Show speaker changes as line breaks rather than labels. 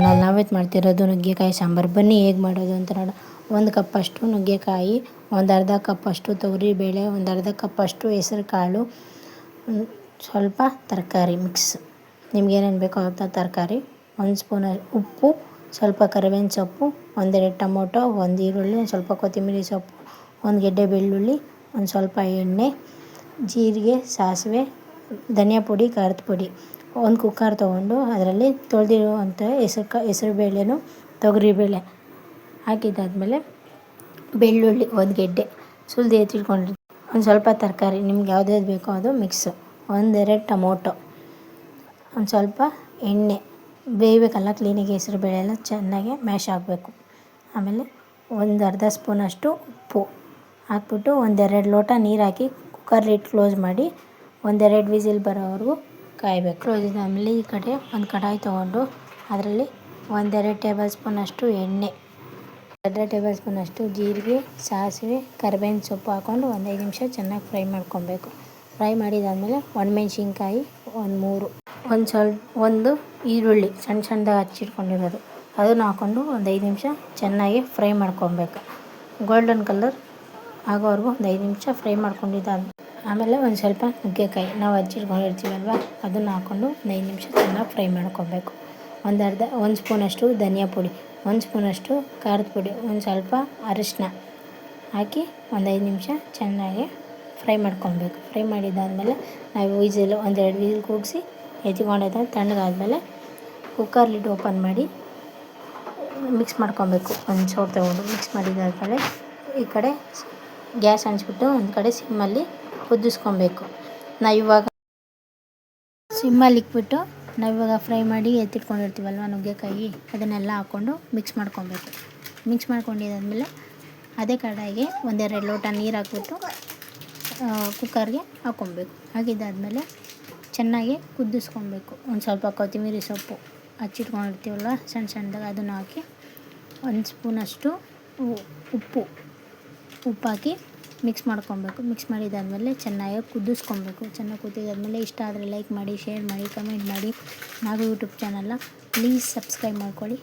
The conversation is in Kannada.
ಚಾನಲ್. ನಾವಿತ್ತು ಮಾಡ್ತಿರೋದು ನುಗ್ಗೆಕಾಯಿ ಸಾಂಬಾರು. ಬನ್ನಿ ಹೇಗೆ ಮಾಡೋದು ಅಂತ ನೋಡೋಣ. 1 ಕಪ್ಪಷ್ಟು ನುಗ್ಗೆಕಾಯಿ, ಒಂದು ಅರ್ಧ ಕಪ್ಪಷ್ಟು ತೊಗರಿಬೇಳೆ, ಒಂದು ಅರ್ಧ ಕಪ್ಪಷ್ಟು ಹೆಸರು ಕಾಳು, ಸ್ವಲ್ಪ ತರಕಾರಿ ಮಿಕ್ಸ್, ನಿಮ್ಗೇನೇನು ಬೇಕೋ ಅಂತ ತರಕಾರಿ, 1 ಸ್ಪೂನ್ ಉಪ್ಪು, ಸ್ವಲ್ಪ ಕರಿಬೇವಿನ ಸೊಪ್ಪು, 1-2 ಟೊಮೊಟೊ, 1 ಈರುಳ್ಳಿ, ಸ್ವಲ್ಪ ಕೊತ್ತಂಬರಿ ಸೊಪ್ಪು, 1 ಗೆಡ್ಡೆ ಬೆಳ್ಳುಳ್ಳಿ, ಒಂದು ಸ್ವಲ್ಪ ಎಣ್ಣೆ, ಜೀರಿಗೆ, ಸಾಸಿವೆ, ಧನಿಯಾ ಪುಡಿ, ಖಾರದ ಪುಡಿ. 1 ಕುಕ್ಕರ್ ತೊಗೊಂಡು ಅದರಲ್ಲಿ ತೊಳೆದಿರುವಂಥ ಹೆಸರು ಬೇಳೆನೂ ತೊಗರಿಬೇಳೆ ಹಾಕಿದ್ದಾದಮೇಲೆ ಬೆಳ್ಳುಳ್ಳಿ 1 ಗೆಡ್ಡೆ ಸುಲಿದು ಎತ್ತಿಟ್ಕೊಂಡಿರ್ತೀವಿ, ಒಂದು ಸ್ವಲ್ಪ ತರಕಾರಿ ನಿಮ್ಗೆ ಯಾವುದ್ಯಾವ್ದು ಬೇಕೋ ಅದು ಮಿಕ್ಸು, 1-2 ಟೊಮೊಟೊ, ಒಂದು ಸ್ವಲ್ಪ ಎಣ್ಣೆ, ಬೇಯಬೇಕಲ್ಲ ಕ್ಲೀನಾಗಿ ಹೆಸರು ಬೇಳೆ ಎಲ್ಲ ಚೆನ್ನಾಗಿ ಮ್ಯಾಶ್ ಆಗಬೇಕು. ಆಮೇಲೆ ಒಂದು ಅರ್ಧ ಸ್ಪೂನಷ್ಟು ಉಪ್ಪು ಹಾಕ್ಬಿಟ್ಟು 1-2 ಲೋಟ ನೀರು ಹಾಕಿ ಕುಕ್ಕರ್ ಲಿಡ್ ಕ್ಲೋಸ್ ಮಾಡಿ 1-2 ವಿಸಿಲ್ ಬರೋವರೆಗೂ ಕಾಯಬೇಕು. ಕ್ಲೋಸ್ ಇದಾದಮೇಲೆ ಈ ಕಡೆ ಒಂದು ಕಡಾಯಿ ತೊಗೊಂಡು ಅದರಲ್ಲಿ 1-2 ಟೇಬಲ್ ಸ್ಪೂನಷ್ಟು ಎಣ್ಣೆ, 2 ಟೇಬಲ್ ಸ್ಪೂನಷ್ಟು ಜೀರಿಗೆ, ಸಾಸಿವೆ, ಕರಿಬೇವಿನ ಸೊಪ್ಪು ಹಾಕ್ಕೊಂಡು 1 5 ನಿಮಿಷ ಚೆನ್ನಾಗಿ ಫ್ರೈ ಮಾಡ್ಕೊಬೇಕು. ಫ್ರೈ ಮಾಡಿದಾದಮೇಲೆ ಒಣಮೆಣ್ಸಿನ್ಕಾಯಿ 1 ಒಂದು ಈರುಳ್ಳಿ ಸಣ್ಣದಾಗಿ ಹಚ್ಚಿಟ್ಕೊಂಡಿರೋದು ಅದನ್ನು ಹಾಕ್ಕೊಂಡು 1 5 ನಿಮಿಷ ಚೆನ್ನಾಗಿ ಫ್ರೈ ಮಾಡ್ಕೊಬೇಕು. ಗೋಲ್ಡನ್ ಕಲರ್ ಆಗೋವರೆಗೂ 1 5 ನಿಮಿಷ ಫ್ರೈ ಮಾಡ್ಕೊಂಡಿದ್ದಾದ್ಮೇಲೆ ಆಮೇಲೆ ಒಂದು ಸ್ವಲ್ಪ ನುಗ್ಗೆಕಾಯಿ ನಾವು ಹಚ್ಚಿಟ್ಕೊಂಡಿರ್ತೀವಲ್ವ ಅದನ್ನು ಹಾಕ್ಕೊಂಡು 1 5 ನಿಮಿಷ ಚೆನ್ನಾಗಿ ಫ್ರೈ ಮಾಡ್ಕೊಬೇಕು. 1 ಸ್ಪೂನಷ್ಟು ಧನಿಯಾ ಪುಡಿ, 1 ಸ್ಪೂನಷ್ಟು ಖಾರದ ಪುಡಿ, ಒಂದು ಸ್ವಲ್ಪ ಅರಿಶಿನ ಹಾಕಿ 1 5 ನಿಮಿಷ ಚೆನ್ನಾಗಿ ಫ್ರೈ ಮಾಡ್ಕೊಬೇಕು. ಫ್ರೈ ಮಾಡಿದ್ದಾದಮೇಲೆ ನಾವು 1-2 ವಿಸಿಲ್ ಕೂಗಿಸಿ ಎತ್ಕೊಂಡಿದ್ದ ತಣ್ಣಗಾದಮೇಲೆ ಕುಕ್ಕರ್ ಲಿಡ್ ಓಪನ್ ಮಾಡಿ ಮಿಕ್ಸ್ ಮಾಡ್ಕೊಬೇಕು. ಒಂದು ಸೌಟ್ ತೊಗೊಂಡು ಮಿಕ್ಸ್ ಮಾಡಿದ್ದಾದಮೇಲೆ ಈ ಕಡೆ ಗ್ಯಾಸ್ ಹಂಚ್ಬಿಟ್ಟು ಒಂದು ಕಡೆ ಸಿಮ್ಮಲ್ಲಿ ಕುದಿಸ್ಕೊಬೇಕು. ಸಿಮ್ಮಲ್ಲಿ ಇಕ್ಬಿಟ್ಟು ನಾವಿವಾಗ ಫ್ರೈ ಮಾಡಿ ಎತ್ತಿಟ್ಕೊಂಡಿರ್ತೀವಲ್ವ ನುಗ್ಗೆಕಾಯಿ ಅದನ್ನೆಲ್ಲ ಹಾಕ್ಕೊಂಡು ಮಿಕ್ಸ್ ಮಾಡ್ಕೊಬೇಕು. ಮಿಕ್ಸ್ ಮಾಡ್ಕೊಂಡಿದ್ದಾದಮೇಲೆ ಅದೇ ಕಡಾಯಿಗೆ 1-2 ಲೋಟ ನೀರು ಹಾಕ್ಬಿಟ್ಟು ಕುಕ್ಕರ್ಗೆ ಹಾಕ್ಕೊಬೇಕು. ಹಾಕಿದ್ದಾದಮೇಲೆ ಚೆನ್ನಾಗಿ ಕುದಿಸ್ಕೊಬೇಕು. ಒಂದು ಸ್ವಲ್ಪ ಕೊತ್ತಂಬರಿ ಸೊಪ್ಪು ಹಚ್ಚಿಟ್ಕೊಂಡಿರ್ತೀವಲ್ವ ಸಣ್ಣದಾಗಿ ಅದನ್ನು ಹಾಕಿ 1 ಸ್ಪೂನಷ್ಟು ಉಪ್ಪು ಹಾಕಿ ಮಿಕ್ಸ್ ಮಾಡ್ಕೊಬೇಕು. ಮಿಕ್ಸ್ ಮಾಡಿದ್ದಾದಮೇಲೆ ಚೆನ್ನಾಗಿ ಕುದಿಸ್ಕೊಬೇಕು. ಚೆನ್ನಾಗಿ ಕುದಿದಾದ್ಮೇಲೆ ಇಷ್ಟ ಆದರೆ ಲೈಕ್ ಮಾಡಿ, ಶೇರ್ ಮಾಡಿ, ಕಮೆಂಟ್ ಮಾಡಿ. ನಾವು ಯೂಟ್ಯೂಬ್ ಚಾನಲ್ನ ಪ್ಲೀಸ್ ಸಬ್ಸ್ಕ್ರೈಬ್ ಮಾಡ್ಕೊಳ್ಳಿ.